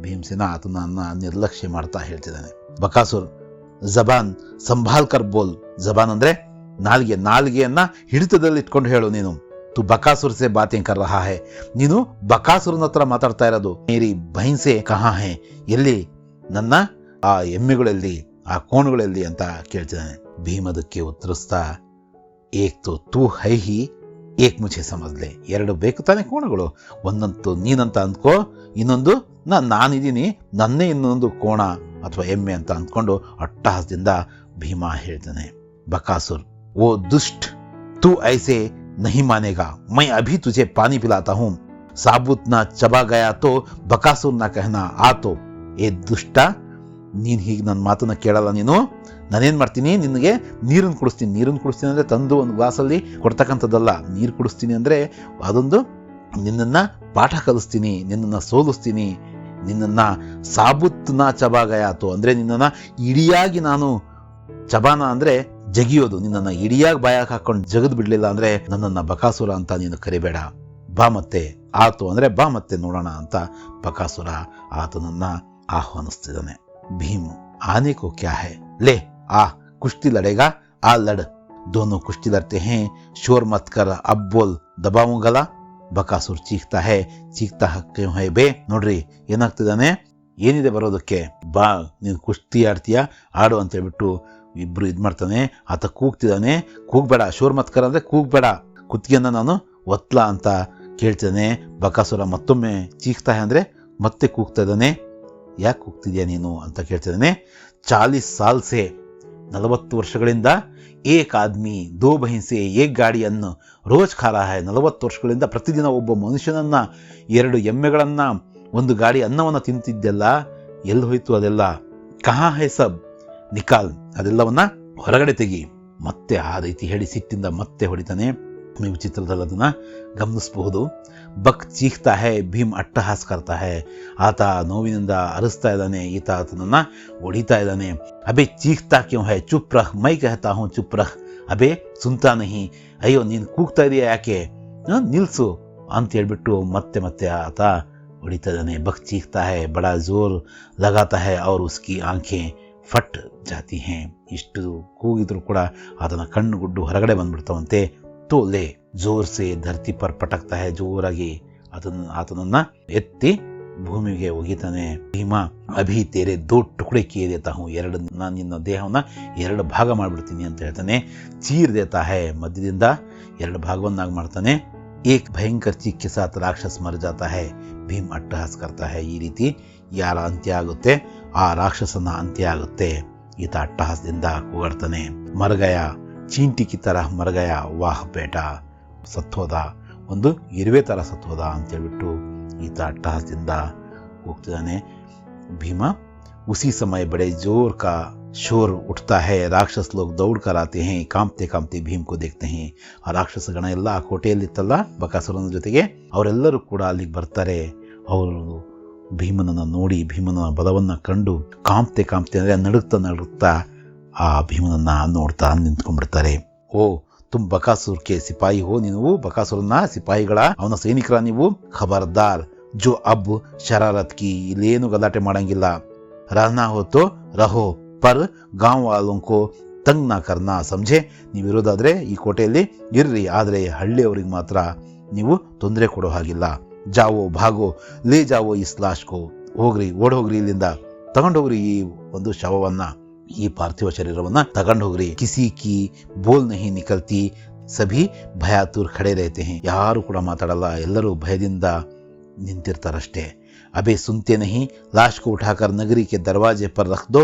ಭೀಮಸೇನ ಆತನನ್ನ ನಿರ್ಲಕ್ಷ್ಯ ಮಾಡ್ತಾ ಹೇಳ್ತಿದ್ದಾನೆ. ಬಕಾಸುರ್ ಜಬಾನ್ ಸಂಭಾಲ್ ಕರ್ ಬೋಲ್. ಜಬಾನ್ ಅಂದ್ರೆ ನಾಲ್ಗೆಯನ್ನ ಹಿಡಿತದಲ್ಲಿ ಇಟ್ಕೊಂಡು ಹೇಳು. ನೀನು ತು ಬಕಾಸುರ್ ಸೆ ಬಾತೇಂ ಕರ್ ರಹಾ ಹೈ, ನೀನು ಬಕಾಸುರನ ಹತ್ರ ಮಾತಾಡ್ತಾ ಇರೋದು. ಮೇರಿ ಭೈಂಸೆ ಕಹಾ ಹೈ, ಎಲ್ಲಿ ನನ್ನ ಆ ಎಮ್ಮೆಗಳಲ್ಲಿ, ಆ ಕೋಣುಗಳಲ್ಲಿ ಅಂತ ಕೇಳ್ತಿದ್ದಾನೆ. ಭೀಮದಕ್ಕೆ ಉತ್ತರಿಸ್ತಾ, ಏಕ್ ತೋ ತೂ ಹೈ ಹಿ, ಏಕ್ ಮುझे ಸಮಜ್ ಲೇ. ಎರಡು ಬೇಕು ತಾನೆ ಕೋಣಗಳು, ಒಂದಂತೂ ನೀನಂತ ಅಂದ್ಕೋ, ಇನ್ನೊಂದು ನಾನಿದ್ದೀನಿ, ನನ್ನೇ ಇನ್ನೊಂದು ಕೋಣ ಅಥವಾ ಎಮ್ಮೆ ಅಂತ ಅಂದ್ಕೊಂಡು ಅಟ್ಟಹಾಸದಿಂದ ಭೀಮ ಹೇಳ್ತಾನೆ. ಬಕಾಸುರ್ ಓ ದುಷ್ಟ, तू ऐसे नहीं मानेगा, मैं अभी तुझे पानी पिलाता हूं, साबुत ना चबा गया तो बकासुर ना कहना आ तो. ಏ ದುಷ್ಟ, ನೀನು ಹೀಗೆ ನನ್ನ ಮಾತನ್ನ ಕೇಳಲ್ಲ. ನಾನೇನು ಮಾಡ್ತೀನಿ, ನಿನಗೆ ನೀರನ್ನು ಕುಡಿಸ್ತೀನಿ ಅಂದರೆ ತಂದು ಒಂದು ಗ್ಲಾಸಲ್ಲಿ ಕೊಡ್ತಕ್ಕಂಥದ್ದಲ್ಲ. ನೀರು ಕುಡಿಸ್ತೀನಿ ಅಂದರೆ ಅದೊಂದು ನಿನ್ನನ್ನು ಪಾಠ ಕಲಿಸ್ತೀನಿ, ನಿನ್ನನ್ನು ಸೋಲಿಸ್ತೀನಿ, ನಿನ್ನನ್ನು ಸಾಬುತ್ನ ಚಬಾಗಯಾತು ಅಂದರೆ ನಿನ್ನನ್ನು ಇಡಿಯಾಗಿ ನಾನು, ಚಬಾನ ಅಂದರೆ ಜಗಿಯೋದು, ನಿನ್ನನ್ನು ಇಡಿಯಾಗಿ ಬಾಯಾಗಿ ಹಾಕೊಂಡು ಜಗದ್ ಬಿಡಲಿಲ್ಲ ಅಂದರೆ ನನ್ನನ್ನು ಬಕಾಸುರ ಅಂತ ನೀನು ಕರಿಬೇಡ. ಬಾ ಮತ್ತೆ, ಆತು ಅಂದರೆ ಬಾ ಮತ್ತೆ ನೋಡೋಣ ಅಂತ ಬಕಾಸುರ ಆತನನ್ನ ಆಹ್ವಾನಿಸ್ತಿದ್ದಾನೆ. ಭೀಮ್ आने को क्या है, ले आ, कुश्ती लड़ेगा, आ लड़, दोनों कुश्ती लड़ते हैं, शोर मत कर, अब बोल, दबाऊं गला. ಬಕಾಸುರ್ ಚೀಕ್ತಾ ಹೇ, ಚೀಕ್ತಾ ಕ್ಯೂ ಹೈ ಬೇ. ನೋಡ್ರಿ ಏನಾಗ್ತಿದ್ದಾನೆ, ಏನಿದೆ ಬರೋದಕ್ಕೆ, ಬಾ ನೀನು ಕುಸ್ತಿ ಆಡ್ತೀಯ, ಆಡು ಅಂತ ಹೇಳ್ಬಿಟ್ಟು ಇಬ್ರು ಮಾಡ್ತಾನೆ. ಆತ ಕೂಗ್ತಿದ್ದಾನೆ. ಕೂಗ್ಬೇಡ, ಶೋರ್ ಮತ್ಕರ್ ಅಂದ್ರೆ ಕೂಗ್ಬೇಡ, ಕುತ್ತಿಗೆಯನ್ನ ನಾನು ಒತ್ಲಾ ಅಂತ ಕೇಳ್ತಾನೆ. ಬಕಾಸುರ ಮತ್ತೊಮ್ಮೆ ಚೀಕ್ತಾ ಹೇ ಅಂದ್ರೆ ಮತ್ತೆ ಕೂಗ್ತಾ ಇದ್ದಾನೆ. ಯಾಕೆ ಕೂಗ್ತಿದ್ಯಾ ನೀನು ಅಂತ ಕೇಳ್ತಿದ್ದಾನೆ. 40 साल से, 40 ವರ್ಷಗಳಿಂದ, ಏಕ್ ಆದ್ಮಿ ದೋ ಭೈಂಸೆ ಏಕ್ ಗಾಡಿಯನ್ನು ರೋಜ್ ಖಾ ರಹಾ ಹೈ. 40 ವರ್ಷಗಳಿಂದ ಪ್ರತಿದಿನ ಒಬ್ಬ ಮನುಷ್ಯನನ್ನ, 2 ಎಮ್ಮೆಗಳನ್ನ, ಒಂದು ಗಾಡಿ ಅನ್ನವನ್ನ ತಿಂತಿದ್ದೆಲ್ಲ ಎಲ್ಲಿ ಹೋಯ್ತು ಅದೆಲ್ಲ. ಕಹಾ ಹೈ ಸಬ್, ನಿಕಾಲ್, ಅದೆಲ್ಲವನ್ನ ಹೊರಗಡೆ ತೆಗಿ. ಮತ್ತೆ ಆ ರೀತಿ ಹೇಳಿ ಸಿಟ್ಟಿಂದ ಮತ್ತೆ ಹೊಡಿತಾನೆ. ನೀವು ಚಿತ್ರದಲ್ಲಿ ಅದನ್ನ ಗಮನಿಸಬಹುದು. ಬಕ್ ಚೀಖ್ತಾ ಹೈ, ಭೀಮ್ ಅಟ್ಟಹಾಸ್ ಕರ್ತಾ ಹೈ. ಆತ ನೋವಿನಿಂದ ಅರಸ್ತಾ ಇದ್ದಾನೆ, ಈತ ಆತನನ್ನ ಹೊಡಿತಾ ಇದ್ದಾನೆ. ಅಬೇ ಚೀಖ್ತಾ ಕ್ಯೂ ಹೈ, ಚುಪ್ ರಹ್, ಮೈ ಕಹತಾ ಹೂಂ ಚುಪ್ ರಹ್, ಅಬೇ ಸುನ್ತಾ ನಹಿ, ಅಯ್ಯೋ ನೀನು ಕೂಗ್ತಾ ಇದೆಯಾ ಯಾಕೆ, ನಿಲ್ಸು ಅಂತ ಹೇಳ್ಬಿಟ್ಟು ಮತ್ತೆ ಮತ್ತೆ ಆತ ಹೊಡಿತಾ ಇದ್ದಾನೆ. ಬಕ್ ಚೀಖ್ತಾ ಹೈ, ಬಡಾ ಜೋರ್ ಲಗಾತಾ ಹೈ और उसकी आंखें ಫಟ್ ಜಾತಿ ಹೇ. ಇಷ್ಟು ಕೂಗಿದ್ರು ಕೂಡ ಆತನ ಕಣ್ಣು ಗುಡ್ಡು ಹೊರಗಡೆ ಬಂದ್ಬಿಡ್ತಾವಂತೆ. ತೋಲೆ ಜೋರ್ ಸೆ ಧರ್ತಿ ಪರ್ ಪಟಕ್ತಾ ಹೈ, ಜೋರಾಗಿ ಆತನನ್ನ ಎತ್ತಿ ಭೂಮಿಗೆ ಒಗಿತಾನೆ. ಭೀಮ ಅಭಿ ತೇರೆ ದೋ ಟುಕಡೆ ಕಿಯೇ ದೇತಾ ಹೂಂ, ನಾನು ನಿನ್ನ ದೇಹವನ್ನ 2 ಭಾಗ ಮಾಡ್ಬಿಡ್ತೀನಿ ಅಂತ ಹೇಳ್ತಾನೆ. ಚೀರ್ ದೇತಾ ಹೈ, ಮಧ್ಯದಿಂದ 2 ಭಾಗವನ್ನಾಗಿ ಮಾಡ್ತಾನೆ. ಏಕ್ ಭಯಂಕರ ಚೀಕ್ ಕೆ ಸಾಥ್ ರಾಕ್ಷಸ್ ಮರ್ ಜಾತಾ ಹೈ, ಭೀಮ್ ಅಟ್ಟಹಾಸ್ ಕರ್ತಾ ಹೈ. ಈ ರೀತಿ ಯಾರ ಅಂತ್ಯ ಆಗುತ್ತೆ, ಆ ರಾಕ್ಷಸನ ಅಂತ್ಯ ಆಗುತ್ತೆ. ಈತ ಅಟ್ಟಹಾಸದಿಂದ ಕೂಗಾಡ್ತಾನೆ. ಮರ್ಗಯ ಚೀಂಟಿ ಕಿ ತರ ಮರ್ಗಯ, ವಾಹ್ ಬೇಟ, ಸತ್ತೋದ, ಒಂದು ಇರುವೆ ತರ ಸತ್ತೋದ ಅಂತೇಳ್ಬಿಟ್ಟು ಈತ ಅಟ್ಟಹಾಸದಿಂದ ಹೋಗ್ತಿದ್ದಾನೆ. ಭೀಮ उसी समय बड़े जोर का शोर उठता है, राक्षस लोग दौड़ कर आते हैं, कांपते कांपते भीम को देखते हैं. ಆ ರಾಕ್ಷಸ ಗಣ ಎಲ್ಲ ಆ ಕೋಟೆಯಲ್ಲಿತ್ತಲ್ಲ ಬಕಾಸುರನ ಜೊತೆಗೆ, ಅವರೆಲ್ಲರೂ ಕೂಡ ಅಲ್ಲಿಗೆ ಬರ್ತಾರೆ. ಅವರು ಭೀಮನನ್ನ ನೋಡಿ, ಭೀಮನ ಬಲವನ್ನ ಕಂಡು ಕಾಂಪ್ತೆ ಅಂದ್ರೆ ನಡುಗ್ತಾ ಆ ಭೀಮನನ್ನ ನೋಡ್ತಾ ನಿಂತ್ಕೊಂಡ್ಬಿಡ್ತಾರೆ. ಓ ತುಮ್ ಬಕಾಸುರ್ ಕೆ ಸಿಪಾಯಿ ಹೋ, ನೀವು ಬಕಾಸುರನ ಸಿಪಾಯಿಗಳ, ಅವನ ಸೈನಿಕರ ನೀವು. ಖಬರ್ದಾರ್ ಜೋ ಅಬ್ ಶರಾರತ್ ಕಿ, ಇಲ್ಲೇನು ಗಲಾಟೆ ಮಾಡಂಗಿಲ್ಲ. रहना हो तो रहो, पर गांव वालों को तंग ना करना, समझे. ನೀವು ಇರೋದಾದ್ರೆ ಈ ಕೋಟೆಯಲ್ಲಿ ಇರ್ರಿ, ಆದರೆ ಹಳ್ಳಿಯವರಿಗೆ ಮಾತ್ರ ನೀವು ತೊಂದರೆ ಕೊಡೋ ಹಾಗಿಲ್ಲ. ಜಾವೋ ಭಾಗೋ ಲೇ ಜಾವೋ ಇಸ್ ಲಾಶ್ ಕೋ, ಹೋಗ್ರಿ, ಓಡೋಗ್ರಿ, ಇಲ್ಲಿಂದ ತಗೊಂಡೋಗ್ರಿ ಈ ಒಂದು ಶವವನ್ನ, ಈ ಪಾರ್ಥಿವ ಶರೀರವನ್ನ ತಗೊಂಡೋಗ್ರಿ. ಕಿಸಿ ಕಿ ಬೋಲ್ ನಹಿ ನಿಕಲ್ತಿ, ಸಭಿ ಭಯಾತುರ್ ಖಡೆ ರೇತೆ ಹೇ, ಯಾರು ಕೂಡ ಮಾತಾಡಲ್ಲ, ಎಲ್ಲರೂ ಭಯದಿಂದ ನಿಂತಿರ್ತಾರಷ್ಟೇ. अबे सुनते नहीं, लाश को उठाकर नगरी के दरवाजे पर रख दो,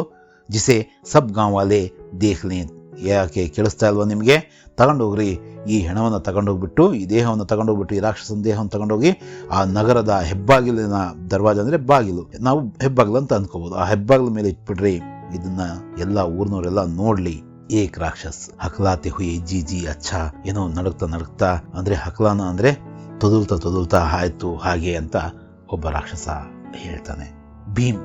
जिसे सब गाँव वाले देख लें. ಯಾಕೆ ಕೇಳಿಸ್ತಾ ಇಲ್ವಾ ನಿಮಗೆ? ತಗೊಂಡೋಗ್ರಿ, ಈ ಹೆಣವನ್ನು ತಗೊಂಡೋಗ್ಬಿಟ್ಟು, ಈ ದೇಹವನ್ನು ತಗೊಂಡೋಗ್ಬಿಟ್ಟು, ಈ ರಾಕ್ಷಸನ ದೇಹವನ್ನು ತಗೊಂಡೋಗಿ ಆ ನಗರದ ಹೆಬ್ಬಾಗಿಲಿನ ದರ್ವಾಜ ಅಂದರೆ ಬಾಗಿಲು, ನಾವು ಹೆಬ್ಬಾಗಿಲು ಅಂತ ಅಂದ್ಕೋಬೋದು, ಆ ಹೆಬ್ಬಾಗಿಲ ಮೇಲೆ ಇಟ್ಬಿಡ್ರಿ. ಇದನ್ನ ಎಲ್ಲ ಊರಿನವರೆಲ್ಲ ನೋಡ್ಲಿ. ಏಕ್ ರಾಕ್ಷಸ್ ಹಕ್ಲಾತೆ ಹುಯಿ ಜಿ ಜಿ ಅಚ್ಚಾ, ಏನೋ ನಡುಕ್ತಾ ಅಂದ್ರೆ ಹಕ್ಲಾನ ಅಂದ್ರೆ ತೊದಲ್ತಾ ಆಯ್ತು ಹಾಗೆ ಅಂತ ಒಬ್ಬ ರಾಕ್ಷಸ ಹೇಳ್ತಾನೆ. ಭೀಮ್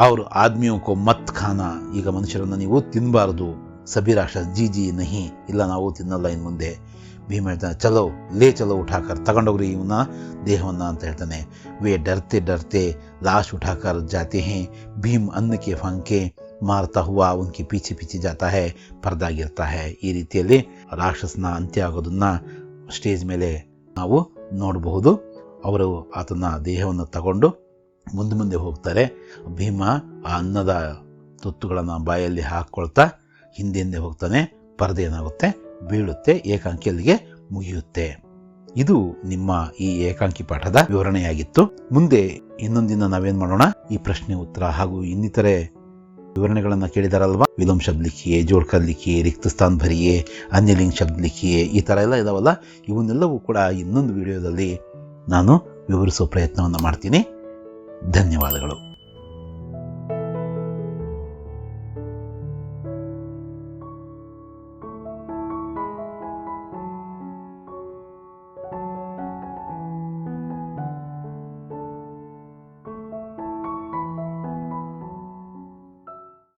ಅವ್ರ ಆದ್ಮಿಯೋ ಕೋ ಮತ್ ಖಾನಾ, ಈಗ ಮನುಷ್ಯರನ್ನ ನೀವು ತಿನ್ನಬಾರದು. ಸಬಿ ರಾಕ್ಷಸ್ ಜಿ ಜಿ ನಹಿ, ಇಲ್ಲ ನಾವು ತಿನ್ನಲ್ಲ ಇನ್ನು ಮುಂದೆ. ಭೀಮ್ ಹೇಳ್ತಾನೆ, ಚಲೋ ಉಠಾಕರ್, ತಗೊಂಡೋಗ್ರಿ ಇವನ್ನ ದೇಹವನ್ನ ಅಂತ ಹೇಳ್ತಾನೆ. ವೇ ಡರ್ತೆ ಲಾಶ್ ಉಠಾಕರ್ ಜಾತೆ ಹೇ, ಭೀಮ್ ಅನ್ನ ಕೆ ಫಂಕೆ ಮಾರ್ತಾ ಹುವಾ ಉನ್ಕಿ ಪೀಚೆ ಜಾತಾ ಹೇ, ಪರ್ದಾಗಿರ್ತಾ ಹೇ. ಈ ರೀತಿಯಲ್ಲಿ ರಾಕ್ಷಸನ ಅಂತ್ಯ ಆಗೋದನ್ನ ಸ್ಟೇಜ್ ಮೇಲೆ ನಾವು ನೋಡಬಹುದು. ಅವರು ಆತನ ದೇಹವನ್ನು ತಗೊಂಡು ಮುಂದೆ ಹೋಗ್ತಾರೆ. ಭೀಮ ಆ ಅನ್ನದ ತುತ್ತುಗಳನ್ನು ಬಾಯಲ್ಲಿ ಹಾಕ್ಕೊಳ್ತಾ ಹಿಂದೆ ಹೋಗ್ತಾನೆ. ಪರದೆ ಏನಾಗುತ್ತೆ, ಬೀಳುತ್ತೆ. ಏಕಾಂಕಿ ಅಲ್ಲಿಗೆ ಮುಗಿಯುತ್ತೆ. ಇದು ನಿಮ್ಮ ಈ ಏಕಾಂಕಿ ಪಾಠದ ವಿವರಣೆಯಾಗಿತ್ತು. ಮುಂದೆ ಇನ್ನೊಂದಿನ ನಾವೇನ್ ಮಾಡೋಣ, ಈ ಪ್ರಶ್ನೆ ಉತ್ತರ ಹಾಗೂ ಇನ್ನಿತರೆ ವಿವರಣೆಗಳನ್ನು ಕೇಳಿದಾರಲ್ವಾ, ವಿಲೋಮ್ ಶಬ್ದ ಲಿಖಿಯೇ, ಜೋಡ್ಕರ್ ಲಿಖಿಯೇ, ರಿಕ್ತ ಸ್ಥಾನ್ ಭರಿಯೇ, ಅನ್ಯಲಿಂಗ್ ಶಬ್ದ ಲಿಖಿಯೇ, ಈ ಥರ ಎಲ್ಲ ಇದಾವಲ್ಲ, ಇವನ್ನೆಲ್ಲವೂ ಕೂಡ ಇನ್ನೊಂದು ವಿಡಿಯೋದಲ್ಲಿ ನಾನು ವಿವರಿಸೋ ಪ್ರಯತ್ನವನ್ನು ಮಾಡ್ತೀನಿ. ಧನ್ಯವಾದಗಳು.